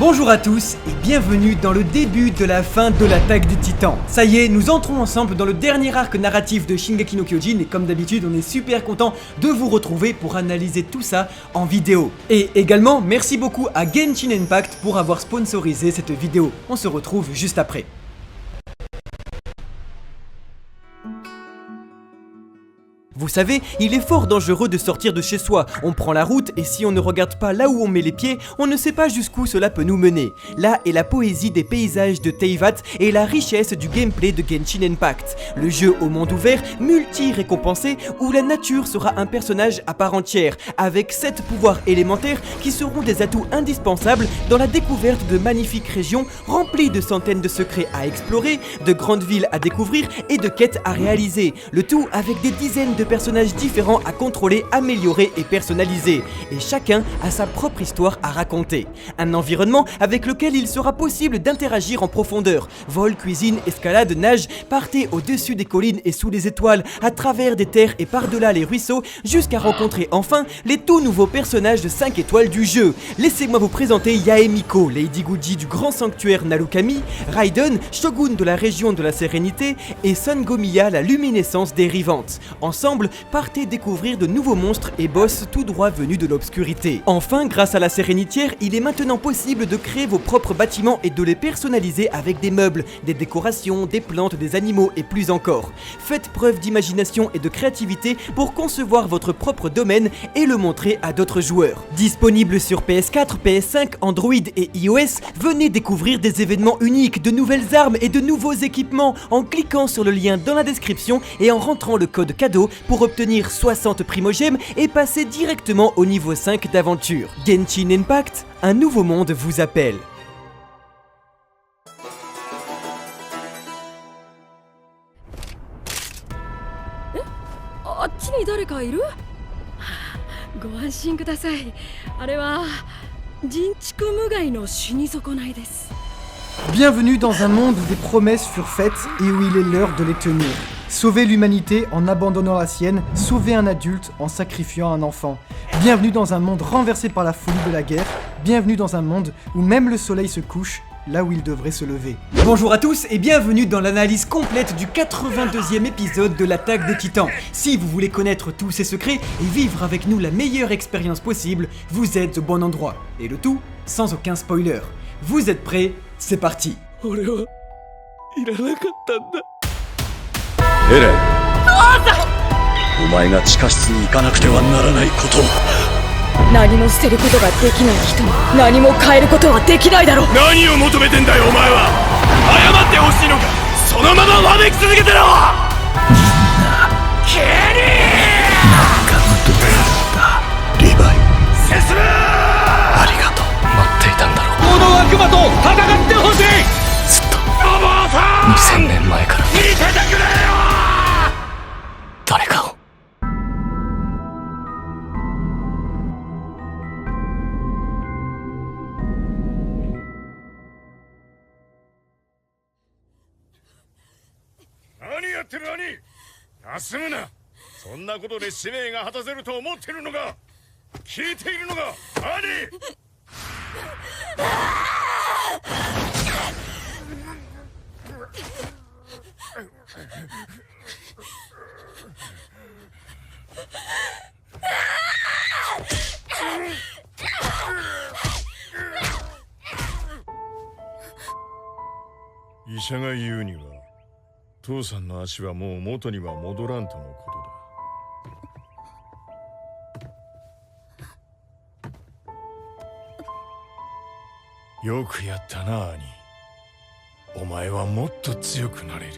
Bonjour à tous et bienvenue dans le début de la fin de l'attaque des titans. Ça y est, nous entrons ensemble dans le dernier arc narratif de Shingeki no Kyojin et comme d'habitude on est super content de vous retrouver pour analyser tout ça en vidéo. Et également merci beaucoup à Genshin Impact pour avoir sponsorisé cette vidéo. On se retrouve juste après. Vous savez, il est fort dangereux de sortir de chez soi. On prend la route et si on ne regarde pas là où on met les pieds, on ne sait pas jusqu'où cela peut nous mener. Là est la poésie des paysages de Teyvat et la richesse du gameplay de Genshin Impact. Le jeu au monde ouvert, multi-récompensé, où la nature sera un personnage à part entière, avec 7 pouvoirs élémentaires qui seront des atouts indispensables dans la découverte de magnifiques régions remplies de centaines de secrets à explorer, de grandes villes à découvrir et de quêtes à réaliser. Le tout avec des dizaines de personnages différents à contrôler, améliorer et personnaliser, et chacun a sa propre histoire à raconter. Un environnement avec lequel il sera possible d'interagir en profondeur. Vol, cuisine, escalade, nage, partez au-dessus des collines et sous les étoiles, à travers des terres et par-delà les ruisseaux, jusqu'à rencontrer enfin les tout nouveaux personnages de 5 étoiles du jeu. Laissez-moi vous présenter Yaemiko, Lady Guji du grand sanctuaire Narukami, Raiden, shogun de la région de la Sérénité, et Sangomiya, la luminescence dérivante. Ensemble, partez découvrir de nouveaux monstres et boss tout droit venus de l'obscurité. Enfin, grâce à la Sérénitière, il est maintenant possible de créer vos propres bâtiments et de les personnaliser avec des meubles, des décorations, des plantes, des animaux et plus encore. Faites preuve d'imagination et de créativité pour concevoir votre propre domaine et le montrer à d'autres joueurs. Disponible sur PS4, PS5, Android et iOS, venez découvrir des événements uniques, de nouvelles armes et de nouveaux équipements en cliquant sur le lien dans la description et en rentrant le code cadeau pour obtenir 60 primogèmes et passer directement au niveau 5 d'aventure. Genshin Impact, un nouveau monde vous appelle. Bienvenue dans un monde où des promesses furent faites et où il est l'heure de les tenir. Sauver l'humanité en abandonnant la sienne, sauver un adulte en sacrifiant un enfant. Bienvenue dans un monde renversé par la folie de la guerre, bienvenue dans un monde où même le soleil se couche là où il devrait se lever. Bonjour à tous et bienvenue dans l'analyse complète du 82e épisode de l'attaque des titans. Si vous voulez connaître tous ces secrets et vivre avec nous la meilleure expérience possible, vous êtes au bon endroit. Et le tout sans aucun spoiler. Vous êtes prêts? C'est parti. エレン、お前が地下室に行かなくてはならないことを。何も捨てることができない人に何も変えることはできないだろう。何を求めてんだよお前は。謝ってほしいのか。そのままわめき続けてろ。みんなケリー仲間となったリヴァイ。進む。ありがとう。待っていたんだろう。この悪魔と戦ってほしい。ずっとお坊さん2000年前から見ててくれよ。誰かを。何やってる兄。休むな。そんなことで使命が果たせると思ってるのか。聞いているのか兄。医者が言うには父さんの足はもう元には戻らんとのことだ。よくやったな兄。お前はもっと強くなれる。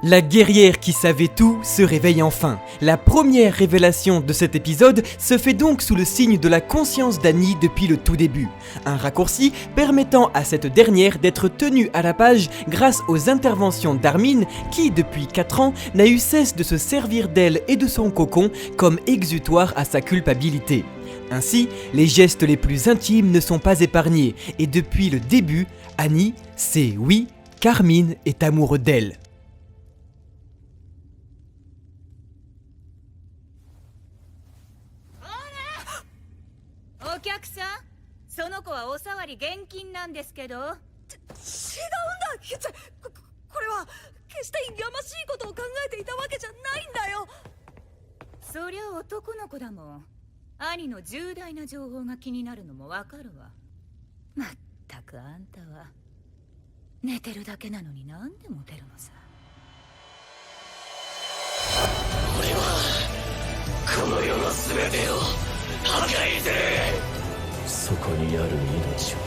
La guerrière qui savait tout se réveille enfin. La première révélation de cet épisode se fait donc sous le signe de la conscience d'Annie depuis le tout début. Un raccourci permettant à cette dernière d'être tenue à la page grâce aux interventions d'Armin qui, depuis 4 ans, n'a eu cesse de se servir d'elle et de son cocon comme exutoire à sa culpabilité. Ainsi, les gestes les plus intimes ne sont pas épargnés et depuis le début, Annie sait, oui, qu'Armin est amoureux d'elle. 客さん、その子はおさわり現金なんですけど。違うんだ。これは決してやましいことを考えていたわけじゃないんだよ。そりゃ男の子だもん。兄の重大な情報が気になるのもわかるわ。まったくあんたは寝てるだけなのになんでモテるのさ。俺はこの世の全てを破壊する。そこにある命を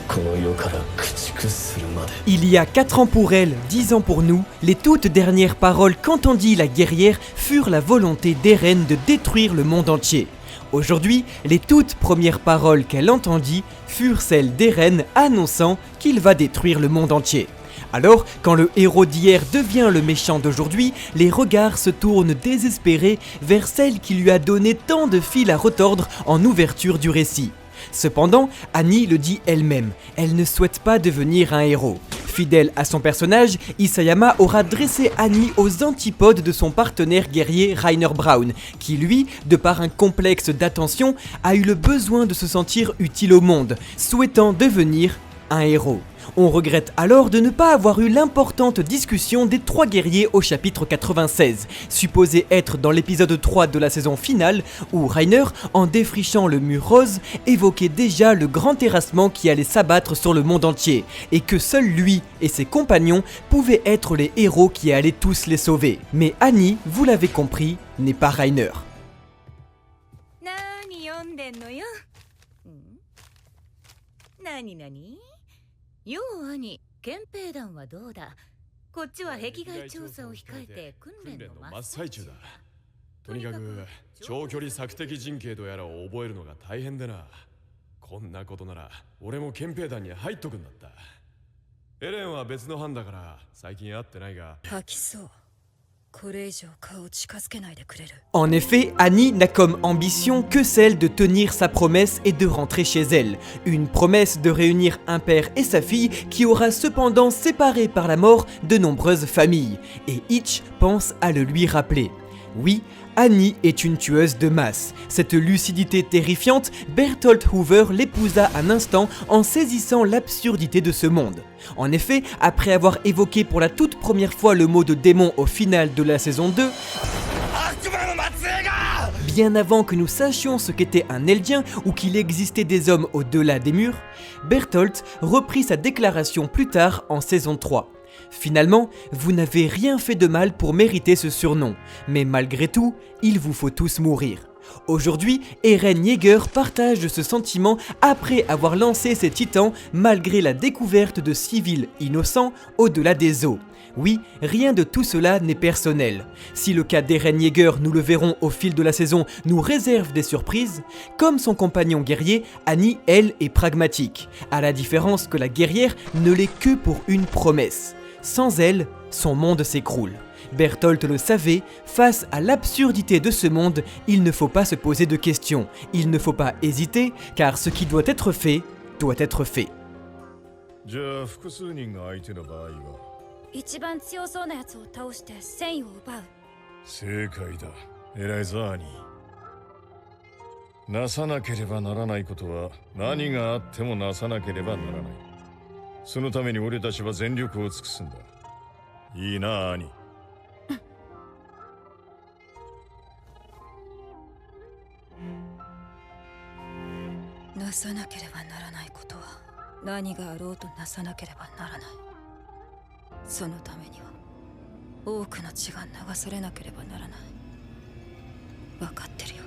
この世から駆逐するまで。Il y a 4 ans pour elle, 10 ans pour nous, les toutes dernières paroles qu'entendit la guerrière furent la volonté d'Eren de détruire le monde entier. Aujourd'hui, les toutes premières paroles qu'elle entendit furent celles d'Eren annonçant qu'il va détruire le monde entier. Alors, quand le héros d'hier devient le méchant d'aujourd'hui, les regards se tournent désespérés vers celle qui lui a donné tant de fil à retordre en ouverture du récit. Cependant, Annie le dit elle-même, elle ne souhaite pas devenir un héros. Fidèle à son personnage, Isayama aura dressé Annie aux antipodes de son partenaire guerrier Rainer Braun, qui lui, de par un complexe d'attention, a eu le besoin de se sentir utile au monde, souhaitant devenir un héros. On regrette alors de ne pas avoir eu l'importante discussion des 3 guerriers au chapitre 96, supposé être dans l'épisode 3 de la saison finale, où Rainer, en défrichant le mur rose, évoquait déjà le grand terrassement qui allait s'abattre sur le monde entier, et que seul lui et ses compagnons pouvaient être les héros qui allaient tous les sauver. Mais Annie, vous l'avez compris, n'est pas Rainer. よう兄、憲兵団はどうだ。こっちは壁外調査を控えて訓練の真っ最中だ。とにかく長距離索敵陣形とやらを覚えるのが大変でな。こんなことなら俺も憲兵団に入っとくんだった。エレンは別の班だから最近会ってないが。吐きそう。 En effet, Annie n'a comme ambition que celle de tenir sa promesse et de rentrer chez elle. Une promesse de réunir un père et sa fille qui aura cependant séparé par la mort de nombreuses familles. Et Hitch pense à le lui rappeler. Oui, Annie est une tueuse de masse. Cette lucidité terrifiante, Berthold Hoover l'épousa un instant en saisissant l'absurdité de ce monde. En effet, après avoir évoqué pour la toute première fois le mot de démon au final de la saison 2, bien avant que nous sachions ce qu'était un Eldien ou qu'il existait des hommes au-delà des murs, Berthold reprit sa déclaration plus tard en saison 3. Finalement, vous n'avez rien fait de mal pour mériter ce surnom, mais malgré tout, il vous faut tous mourir. Aujourd'hui, Eren Yeager partage ce sentiment après avoir lancé ses titans malgré la découverte de civils innocents au-delà des eaux. Oui, rien de tout cela n'est personnel. Si le cas d'Eren Yeager, nous le verrons au fil de la saison, nous réserve des surprises, comme son compagnon guerrier, Annie, elle, est pragmatique, à la différence que la guerrière ne l'est que pour une promesse. Sans elle, son monde s'écroule. Berthold le savait, face à l'absurdité de ce monde, il ne faut pas se poser de questions, il ne faut pas hésiter, car ce qui doit être fait, doit être fait. 一番強そうなやつを倒して戦意を奪う。正解だ、エライザーニー。なさなければならないことは何があってもなさなければならない。そのために俺たちは全力を尽くすんだ。いいな、兄。なさなければならないことは何があろうとなさなければならない。そのためには多くの血が流されなければならない。分かってるよ、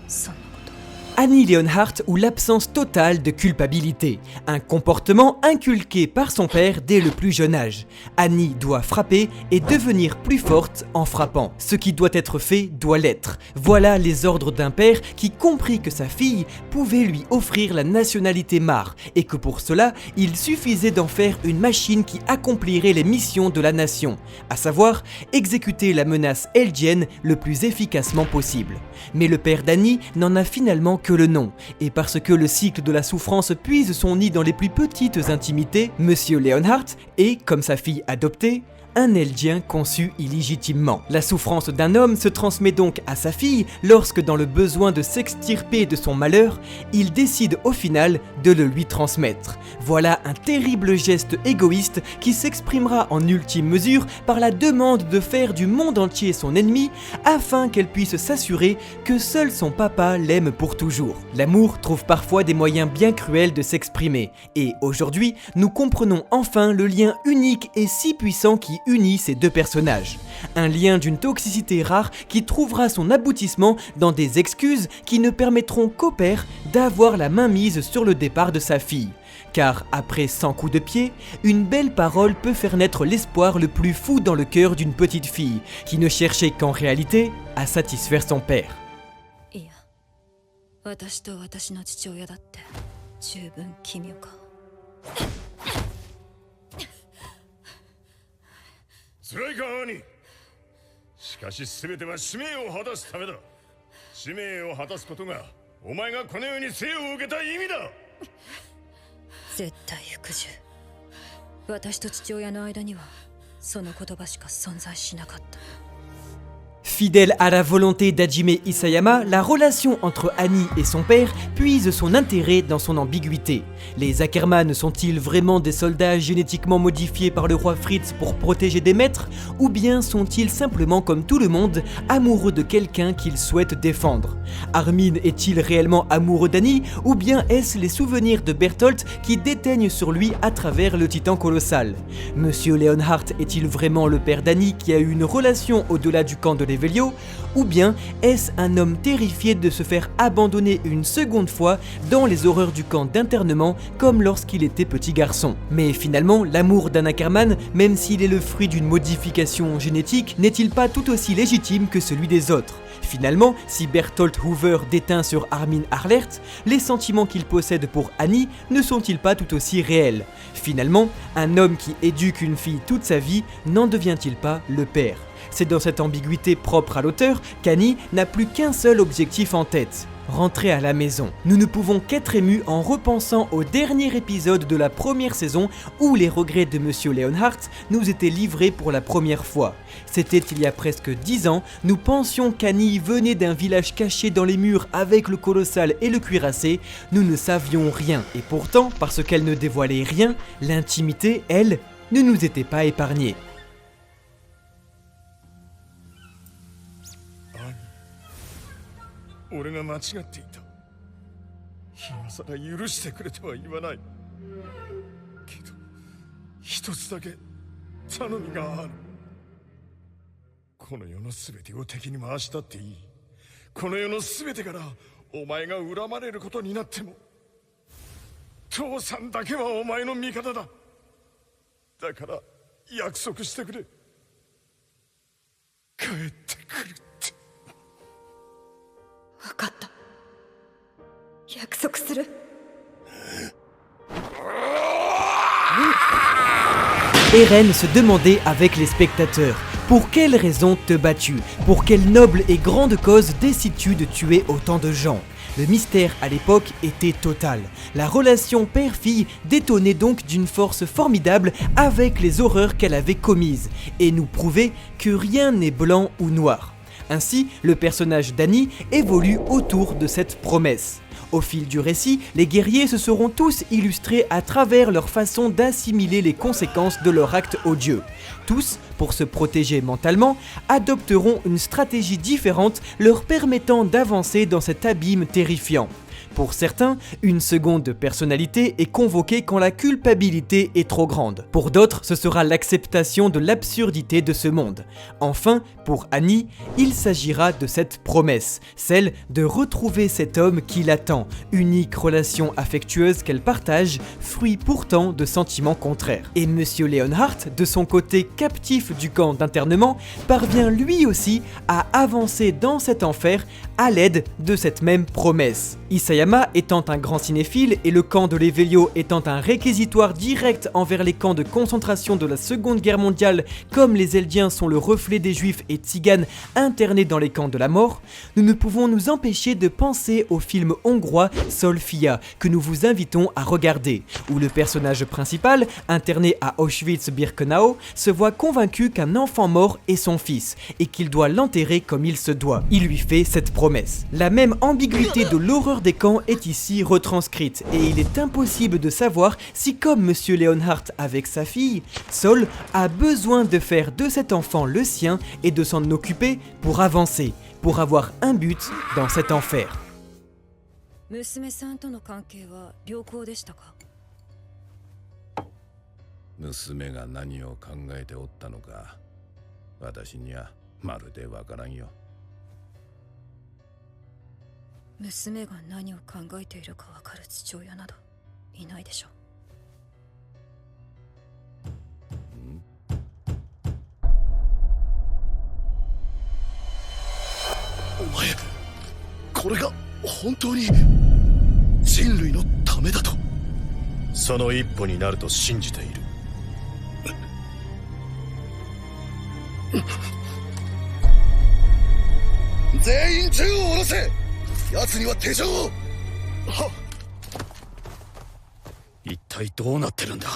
そんなこと。Annie Leonhardt ou l'absence totale de culpabilité, un comportement inculqué par son père dès le plus jeune âge. Annie doit frapper et devenir plus forte en frappant. Ce qui doit être fait doit l'être. Voilà les ordres d'un père qui comprit que sa fille pouvait lui offrir la nationalité Mar et que pour cela, il suffisait d'en faire une machine qui accomplirait les missions de la nation, à savoir exécuter la menace eldienne le plus efficacement possible. Mais le père d'Annie n'en a finalement que le nom, et parce que le cycle de la souffrance puise son nid dans les plus petites intimités, Monsieur Leonhardt est, comme sa fille adoptée, un Eldien conçu illégitimement. La souffrance d'un homme se transmet donc à sa fille lorsque, dans le besoin de s'extirper de son malheur, il décide au final de le lui transmettre. Voilà un terrible geste égoïste qui s'exprimera en ultime mesure par la demande de faire du monde entier son ennemi afin qu'elle puisse s'assurer que seul son papa l'aime pour toujours. L'amour trouve parfois des moyens bien cruels de s'exprimer et aujourd'hui, nous comprenons enfin le lien unique et si puissant qui unit ces deux personnages. Un lien d'une toxicité rare qui trouvera son aboutissement dans des excuses qui ne permettront qu'au père d'avoir la main mise sur le départ de sa fille. Car après 100 coups de pied, une belle parole peut faire naître l'espoir le plus fou dans le cœur d'une petite fille qui ne cherchait qu'en réalité à satisfaire son père. いや、私と私の父親だって十分奇妙か。辛いか兄。しかし全ては使命を果たすためだ。使命を果たすことがお前がこの世に生を受けた意味だ。絶対服従。私と父親の間にはその言葉しか存在しなかった。 Fidèle à la volonté d'Hajime Isayama, la relation entre Annie et son père puise son intérêt dans son ambiguïté. Les Ackerman sont-ils vraiment des soldats génétiquement modifiés par le roi Fritz pour protéger des maîtres, ou bien sont-ils simplement comme tout le monde, amoureux de quelqu'un qu'ils souhaitent défendre? Armin est-il réellement amoureux d'Annie, ou bien est-ce les souvenirs de Bertholdt qui déteignent sur lui à travers le titan colossal? Monsieur Leonhardt est-il vraiment le père d'Annie qui a eu une relation au-delà du camp de Levelio, ou bien est-ce un homme terrifié de se faire abandonner une seconde fois dans les horreurs du camp d'internement comme lorsqu'il était petit garçon? Mais finalement, l'amour d'un Ackerman, même s'il est le fruit d'une modification génétique, n'est-il pas tout aussi légitime que celui des autres? Finalement, si Bertholdt Hoover déteint sur Armin Arlert, les sentiments qu'il possède pour Annie ne sont-ils pas tout aussi réels? Finalement, un homme qui éduque une fille toute sa vie n'en devient-il pas le père? C'est dans cette ambiguïté propre à l'auteur qu'Annie n'a plus qu'un seul objectif en tête: rentrer à la maison. Nous ne pouvons qu'être émus en repensant au dernier épisode de la première saison où les regrets de Monsieur Leonhardt nous étaient livrés pour la première fois. C'était il y a presque 10 ans, nous pensions qu'Annie venait d'un village caché dans les murs avec le colossal et le cuirassé, nous ne savions rien, et pourtant, parce qu'elle ne dévoilait rien, l'intimité, elle, ne nous était pas épargnée. 俺が間違っていた。今さら許してくれとは言わない。けど、一つだけ頼みがある。この世のすべてを敵に回したっていい。この世のすべてからお前が恨まれることになっても、父さんだけはお前の味方だ。だから約束してくれ。帰ってくるって。 分かった。約束する。Eren se demandait avec les spectateurs: pour quelle raison te bats-tu? Pour quelle noble et grande cause décides-tu de tuer autant de gens? Le mystère à l'époque était total. La relation père-fille détonnait donc d'une force formidable avec les horreurs qu'elle avait commises, et nous prouvait que rien n'est blanc ou noir. Ainsi, le personnage d'Annie évolue autour de cette promesse. Au fil du récit, les guerriers se seront tous illustrés à travers leur façon d'assimiler les conséquences de leur acte odieux. Tous, pour se protéger mentalement, adopteront une stratégie différente leur permettant d'avancer dans cet abîme terrifiant. Pour certains, une seconde personnalité est convoquée quand la culpabilité est trop grande. Pour d'autres, ce sera l'acceptation de l'absurdité de ce monde. Enfin, pour Annie, il s'agira de cette promesse, celle de retrouver cet homme qui l'attend, unique relation affectueuse qu'elle partage, fruit pourtant de sentiments contraires. Et Monsieur Leonhardt, de son côté captif du camp d'internement, parvient lui aussi à avancer dans cet enfer à l'aide de cette même promesse. Isayama Takayama étant un grand cinéphile et le camp de l'Evelio étant un réquisitoire direct envers les camps de concentration de la Seconde Guerre mondiale, comme les Eldiens sont le reflet des Juifs et Tziganes internés dans les camps de la mort, nous ne pouvons nous empêcher de penser au film hongrois Sophia, que nous vous invitons à regarder, où le personnage principal, interné à Auschwitz-Birkenau, se voit convaincu qu'un enfant mort est son fils et qu'il doit l'enterrer comme il se doit. Il lui fait cette promesse. La même ambiguïté de l'horreur des camps est ici retranscrite et il est impossible de savoir si, comme Monsieur Leonhardt avec sa fille, Sol a besoin de faire de cet enfant le sien et de s'en occuper pour avancer, pour avoir un but dans cet enfer. 娘さんとの関係は良好でしたか？娘が何を考えておったのか、私にはまるでわからんよ。娘が何を考えているかわかる父親などいないでしょう。お前、これが本当に人類のためだと。その一歩になると信じている。全員銃を下ろせ。奴には手錠を。はっ。一体どうなってるんだ。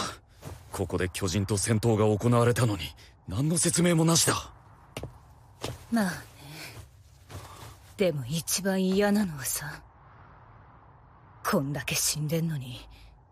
ここで巨人と戦闘が行われたのに何の説明もなしだ。まあね。でも一番嫌なのはさ、こんだけ死んでんのに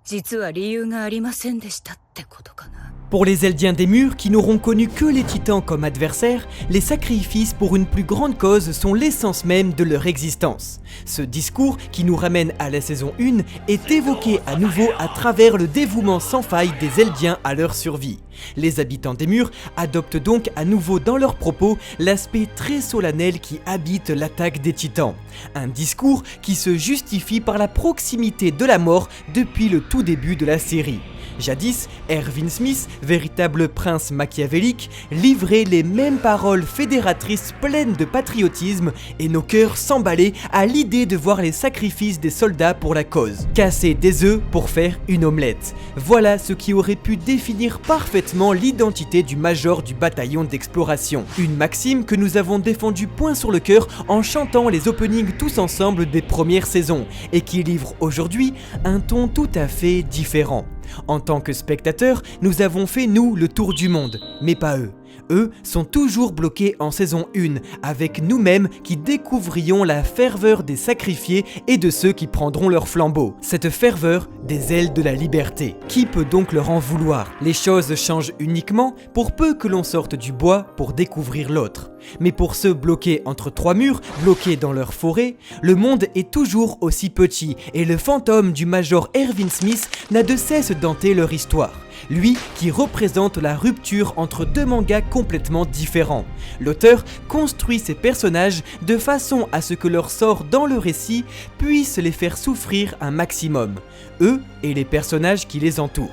実は理由がありませんでしたってことかな。Pour les Eldiens des murs qui n'auront connu que les titans comme adversaires, les sacrifices pour une plus grande cause sont l'essence même de leur existence. Ce discours, qui nous ramène à la saison 1, est évoqué à nouveau à travers le dévouement sans faille des Eldiens à leur survie. Les habitants des murs adoptent donc à nouveau dans leurs propos l'aspect très solennel qui habite l'attaque des titans. Un discours qui se justifie par la proximité de la mort depuis le tout début de la série. Jadis, Erwin Smith, véritable prince machiavélique, livrait les mêmes paroles fédératrices pleines de patriotisme et nos cœurs s'emballaient à l'idée de voir les sacrifices des soldats pour la cause. Casser des œufs pour faire une omelette. Voilà ce qui aurait pu définir parfaitement l'identité du major du bataillon d'exploration. Une maxime que nous avons défendue point sur le cœur en chantant les openings tous ensemble des premières saisons et qui livre aujourd'hui un ton tout à fait différent. En tant que spectateurs, nous avons fait nous le tour du monde, mais pas eux. Eux sont toujours bloqués en saison 1, avec nous-mêmes qui découvrions la ferveur des sacrifiés et de ceux qui prendront leur flambeau. Cette ferveur des ailes de la liberté. Qui peut donc leur en vouloir? Les choses changent uniquement pour peu que l'on sorte du bois pour découvrir l'autre. Mais pour ceux bloqués entre trois murs, bloqués dans leur forêt, le monde est toujours aussi petit et le fantôme du major Erwin Smith n'a de cesse d'hanter leur histoire. Lui qui représente la rupture entre deux mangas complètement différents. L'auteur construit ses personnages de façon à ce que leur sort dans le récit puisse les faire souffrir un maximum, eux et les personnages qui les entourent.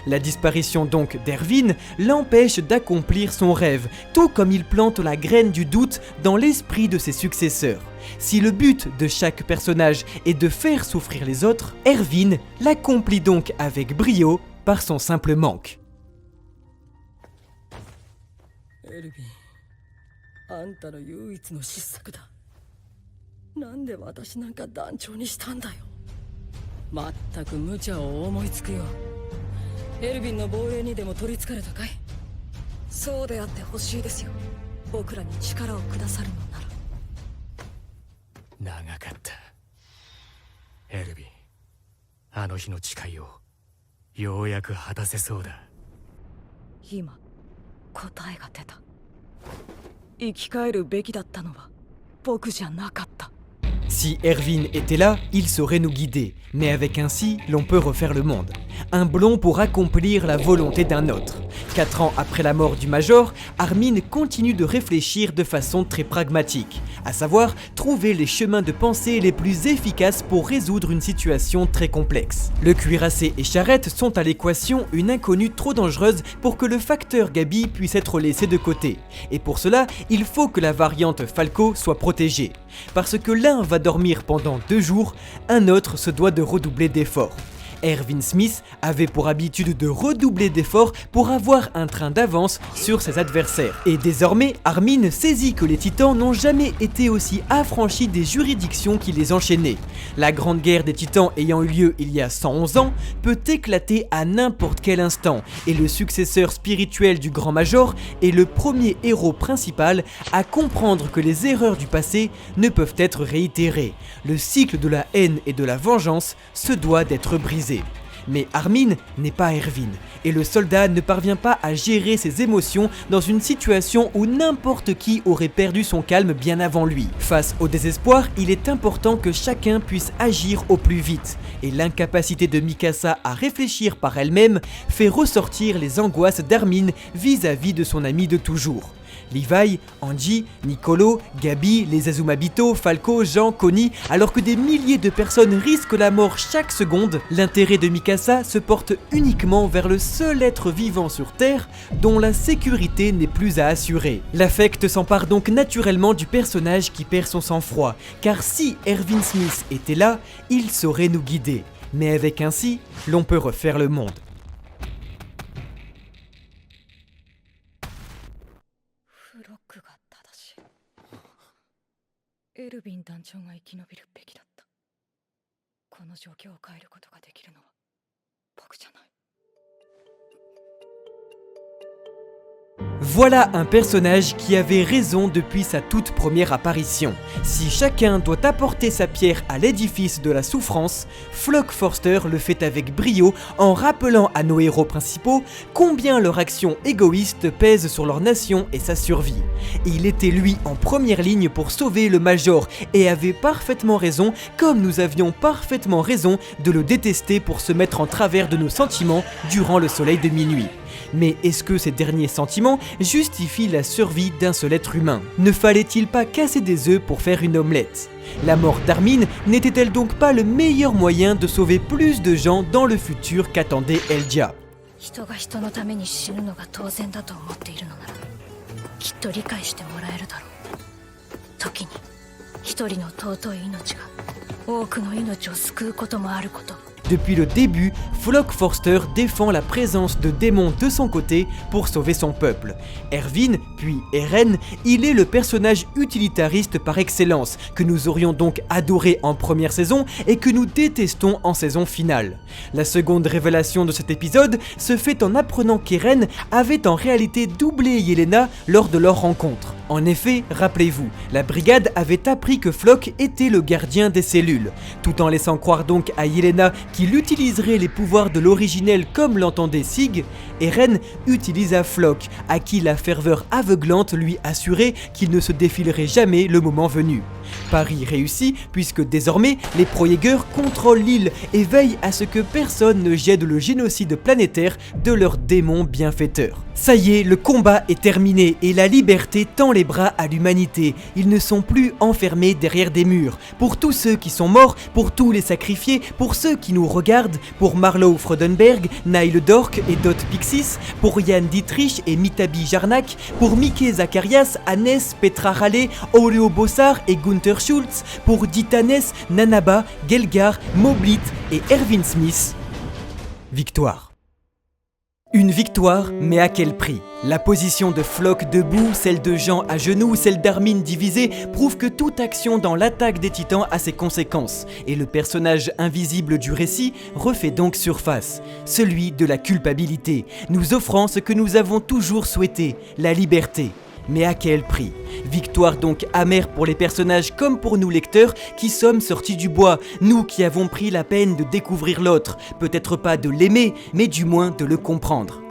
La disparition donc d'Erwin l'empêche d'accomplir son rêve, tout comme il plante la graine du doute dans l'esprit de ses successeurs. Si le but de chaque personnage est de faire souffrir les autres, Erwin l'accomplit donc avec brio par son simple manque. Erwin, あんたの唯一の失策だ。なんで私なんか団長にしたんだよ。まったく無茶を思いつくよ。エルヴィンの防衛にでも取りつかれたかい？そうであってほしいですよ。僕らに力をくださるのなら。長かった。エルヴィン、あの日の誓いをようやく果たせそうだ。今、答えが出た。生き返るべきだったのは僕じゃなかった。Si Erwin était là, il saurait nous guider, mais avec un si, l'on peut refaire le monde. Un blond pour accomplir la volonté d'un autre. 4 ans après la mort du Major, Armin continue de réfléchir de façon très pragmatique, à savoir trouver les chemins de pensée les plus efficaces pour résoudre une situation très complexe. Le cuirassé et Charrette sont à l'équation une inconnue trop dangereuse pour que le facteur Gabi puisse être laissé de côté. Et pour cela, il faut que la variante Falco soit protégée. Parce que l'un va dormir pendant 2 jours, un autre se doit de redoubler d'efforts. Erwin Smith avait pour habitude de redoubler d'efforts pour avoir un train d'avance sur ses adversaires. Et désormais, Armin saisit que les titans n'ont jamais été aussi affranchis des juridictions qui les enchaînaient. La grande guerre des titans ayant eu lieu il y a 111 ans peut éclater à n'importe quel instant, et le successeur spirituel du Grand Major est le premier héros principal à comprendre que les erreurs du passé ne peuvent être réitérées. Le cycle de la haine et de la vengeance se doit d'être brisé. Mais Armin n'est pas Erwin, et le soldat ne parvient pas à gérer ses émotions dans une situation où n'importe qui aurait perdu son calme bien avant lui. Face au désespoir, il est important que chacun puisse agir au plus vite, et l'incapacité de Mikasa à réfléchir par elle-même fait ressortir les angoisses d'Armin vis-à-vis de son ami de toujours. Levi, Angie, Nicolo, Gabi, les Azumabito, Falco, Jean, Connie, alors que des milliers de personnes risquent la mort chaque seconde, l'intérêt de Mikasa se porte uniquement vers le seul être vivant sur Terre dont la sécurité n'est plus à assurer. L'affect s'empare donc naturellement du personnage qui perd son sang-froid, car si Erwin Smith était là, il saurait nous guider. Mais avec un si, l'on peut refaire le monde.エルヴィン団長が生き延びるべきだった。この状況を変えることができるのは僕じゃない。 Voilà un personnage qui avait raison depuis sa toute première apparition. Si chacun doit apporter sa pierre à l'édifice de la souffrance, Flock Forster le fait avec brio en rappelant à nos héros principaux combien leur action égoïste pèse sur leur nation et sa survie. Il était lui en première ligne pour sauver le Major et avait parfaitement raison, comme nous avions parfaitement raison de le détester pour se mettre en travers de nos sentiments durant le soleil de minuit. Mais est-ce que ces derniers sentiments justifient la survie d'un seul être humain? Ne fallait-il pas casser des œufs pour faire une omelette? La mort d'Armin n'était-elle donc pas le meilleur moyen de sauver plus de gens dans le futur qu'attendait Eldia? 人が人のために死ぬのが当然だと思っているのならきっと理解してもらえるだろう。時に一人の尊い命が多くの命を救うこともあること。 Depuis le début, Flock Forster défend la présence de démons de son côté pour sauver son peuple. Erwin, puis Eren, il est le personnage utilitariste par excellence, que nous aurions donc adoré en première saison et que nous détestons en saison finale. La seconde révélation de cet épisode se fait en apprenant qu'Eren avait en réalité doublé Yelena lors de leur rencontre. En effet, rappelez-vous, la brigade avait appris que Flock était le gardien des cellules. Tout en laissant croire donc à Yelena qu'il utiliserait les pouvoirs de l'originel comme l'entendait Sig, Eren utilisa Flock, à qui la ferveur aveuglante lui assurait qu'il ne se défilerait jamais le moment venu. Pari réussi, puisque désormais, les Pro-Jaegers contrôlent l'île et veillent à ce que personne ne jette le génocide planétaire de leurs démons bienfaiteurs. Ça y est, le combat est terminé et la liberté tend les bras à l'humanité. Ils ne sont plus enfermés derrière des murs. Pour tous ceux qui sont morts, pour tous les sacrifiés, pour ceux qui nous regardent, pour Marlowe Frodenberg, Nile Dork et Dot Pixis, pour Yann Dietrich et Mitabi Jarnak, pour Mickey Zacharias, Hannes, Petra Raleigh, Oreo Bossard et Gunther Schultz, pour Ditanes, Nanaba, Gelgar, Moblit et Erwin Smith. Victoire. Une victoire, mais à quel prix? La position de Flock debout, celle de Jean à genoux, celle d'Armin divisée, prouvent que toute action dans l'attaque des titans a ses conséquences, et le personnage invisible du récit refait donc surface, celui de la culpabilité, nous offrant ce que nous avons toujours souhaité, la liberté. Mais à quel prix? Victoire donc amère pour les personnages comme pour nous lecteurs qui sommes sortis du bois, nous qui avons pris la peine de découvrir l'autre, peut-être pas de l'aimer, mais du moins de le comprendre.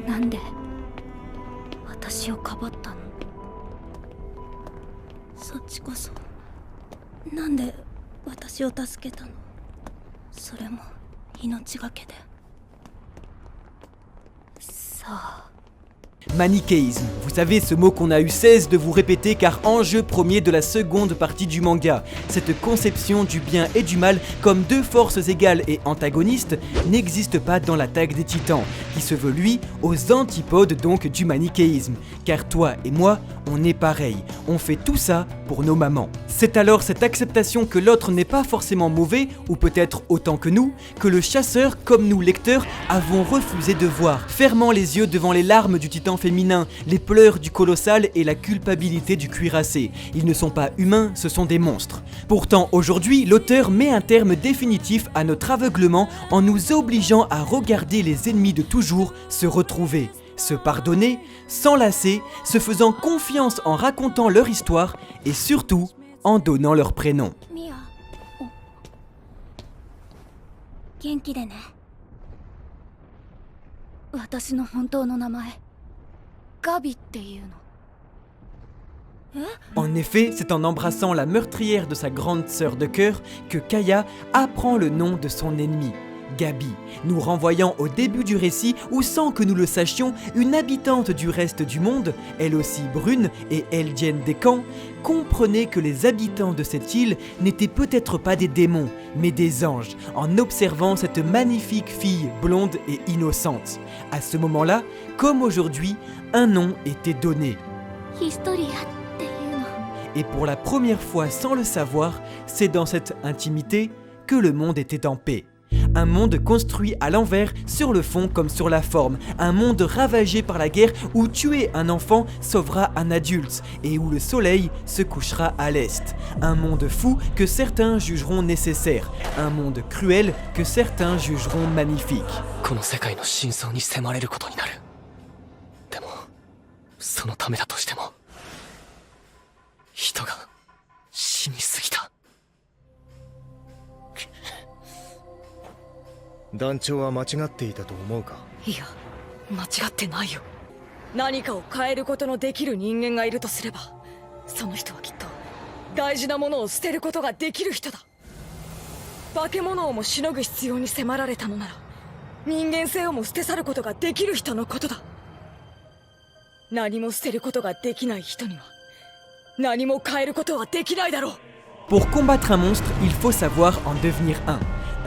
なんで私をかばったの？そっちこそなんで私を助けたの？それも命がけで。さあ。 Manichéisme, vous savez ce mot qu'on a eu cesse de vous répéter car enjeu premier de la seconde partie du manga. Cette conception du bien et du mal comme deux forces égales et antagonistes n'existe pas dans l'attaque des titans, qui se veut lui aux antipodes donc du manichéisme. Car toi et moi, on est pareil, on fait tout ça pour nos mamans. C'est alors cette acceptation que l'autre n'est pas forcément mauvais, ou peut-être autant que nous, que le chasseur, comme nous lecteurs, avons refusé de voir, fermant les yeux devant les larmes du titan féminin, les pleurs du colossal et la culpabilité du cuirassé. Ils ne sont pas humains, ce sont des monstres. Pourtant, aujourd'hui, l'auteur met un terme définitif à notre aveuglement en nous obligeant à regarder les ennemis de toujours se retrouver, se pardonner, s'enlacer, se faisant confiance en racontant leur histoire et surtout en donnant leur prénom. ミア、元気でね。私の本当の名前、ガビっていうの。 En effet, c'est en embrassant la meurtrière de sa grande sœur de cœur que Kaya apprend le nom de son ennemi, Gabi, nous renvoyant au début du récit où, sans que nous le sachions, une habitante du reste du monde, elle aussi brune et Eldienne des camps, comprenait que les habitants de cette île n'étaient peut-être pas des démons, mais des anges, en observant cette magnifique fille blonde et innocente. À ce moment-là, comme aujourd'hui, un nom était donné. ヒストリアっていうの。 Et pour la première fois sans le savoir, c'est dans cette intimité que le monde était en paix. Un monde construit à l'envers, sur le fond comme sur la forme. Un monde ravagé par la guerre où tuer un enfant sauvera un adulte et où le soleil se couchera à l'est. Un monde fou que certains jugeront nécessaire. Un monde cruel que certains jugeront magnifique. この世界の真相に迫れることになる。でもそのためだとしても人が死にすぎた。団長は間違っていたと思うか。いや、間違ってないよ。何かを変えることのできる人間がいるとすれば、その人はきっと大事なものを捨てることができる人だ。化け物をもしのぐ必要に迫られたのなら、人間性をも捨て去ることができる人のことだ。何も捨てることができない人には何も変えることはできないだろう。 Pour combattre un monstre, il faut savoir en devenir un.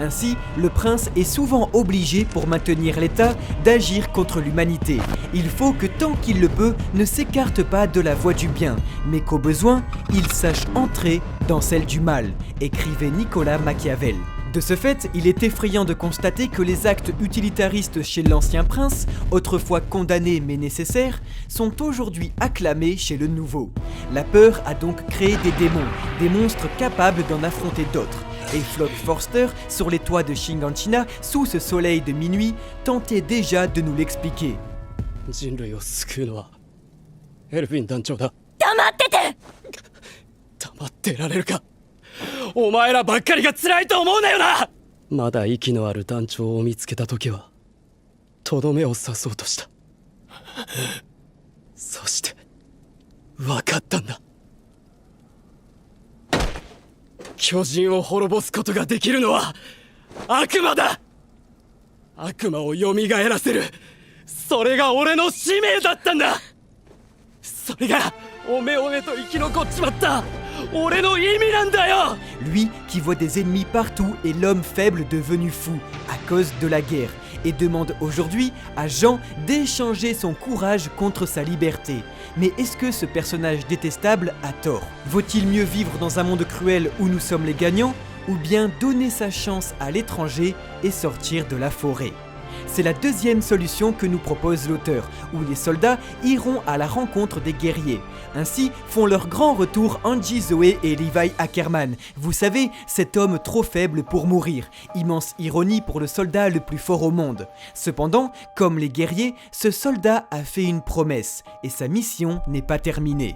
Ainsi, le prince est souvent obligé, pour maintenir l'état, d'agir contre l'humanité. Il faut que tant qu'il le peut, ne s'écarte pas de la voie du bien, mais qu'au besoin, il sache entrer dans celle du mal, écrivait Nicolas Machiavel. De ce fait, il est effrayant de constater que les actes utilitaristes chez l'ancien prince, autrefois condamnés mais nécessaires, sont aujourd'hui acclamés chez le nouveau. La peur a donc créé des démons, des monstres capables d'en affronter d'autres. Et Flock Forster, sur les toits de Shiganshina, sous ce soleil de minuit, tentait déjà de nous l'expliquer. 人類を救うのはエルヴィン団長だ。黙ってて。黙ってられるか。お前らばっかりが辛いと思うなよな。まだ息のある団長を見つけた時はとどめを刺そうとした。そして分かったんだ。巨人を滅ぼすことができるのは悪魔だ。悪魔を蘇らせる、それが俺の使命だったんだ。それがおめおめと生き残っちまった俺の意味なんだよ。 Lui qui voit des ennemis partout est l'homme faible devenu fou à cause de la guerre et demande aujourd'hui à Jean d'échanger son courage contre sa liberté. Mais est-ce que ce personnage détestable a tort? Vaut-il mieux vivre dans un monde cruel où nous sommes les gagnants, ou bien donner sa chance à l'étranger et sortir de la forêt? C'est la deuxième solution que nous propose l'auteur, où les soldats iront à la rencontre des guerriers. Ainsi font leur grand retour Angie Zoé et Levi Ackerman. Vous savez, cet homme trop faible pour mourir. Immense ironie pour le soldat le plus fort au monde. Cependant, comme les guerriers, ce soldat a fait une promesse, et sa mission n'est pas terminée.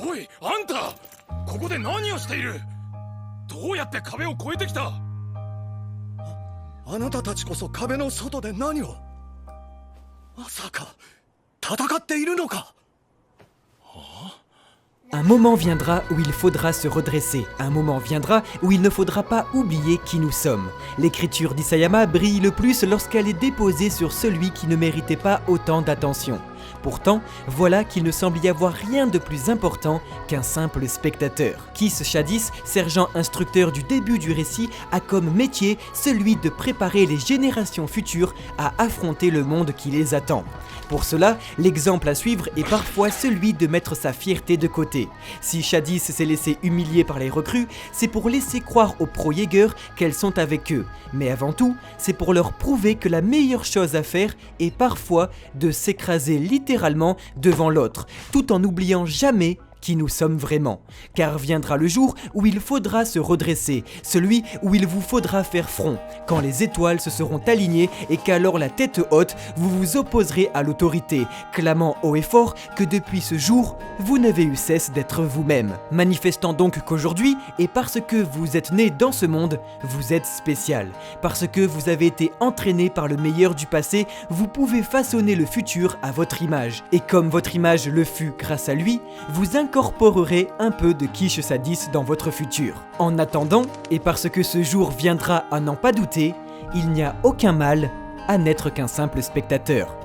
おい、あんたここで何をしている。どうやって壁を越えてきた。あなたたちこそ壁の外で何を。まさか戦っているのか。 Un moment viendra où il faudra se redresser. Un moment viendra où il ne faudra pas oublier qui nous sommes. L'écriture d'Isayama brille le plus lorsqu'elle est déposée sur celui qui ne méritait pas autant d'attention. Pourtant, voilà qu'il ne semble y avoir rien de plus important qu'un simple spectateur. Kiss Shadis, sergent instructeur du début du récit, a comme métier celui de préparer les générations futures à affronter le monde qui les attend. Pour cela, l'exemple à suivre est parfois celui de mettre sa fierté de côté. Si Shadis s'est laissé humilier par les recrues, c'est pour laisser croire aux pro-Jaeger qu'elles sont avec eux. Mais avant tout, c'est pour leur prouver que la meilleure chose à faire est parfois de s'écraser littéralement devant l'autre, tout en n'oubliant jamais qui nous sommes vraiment. Car viendra le jour où il faudra se redresser, celui où il vous faudra faire front, quand les étoiles se seront alignées et qu'alors la tête haute, vous vous opposerez à l'autorité, clamant haut et fort que depuis ce jour, vous n'avez eu cesse d'être vous-même. Manifestant donc qu'aujourd'hui, et parce que vous êtes né dans ce monde, vous êtes spécial. Parce que vous avez été entraîné par le meilleur du passé, vous pouvez façonner le futur à votre image. Et comme votre image le fut grâce à lui, vous incorporerez un peu de Kiss Shadis dans votre futur. En attendant, et parce que ce jour viendra à n'en pas douter, il n'y a aucun mal à n'être qu'un simple spectateur.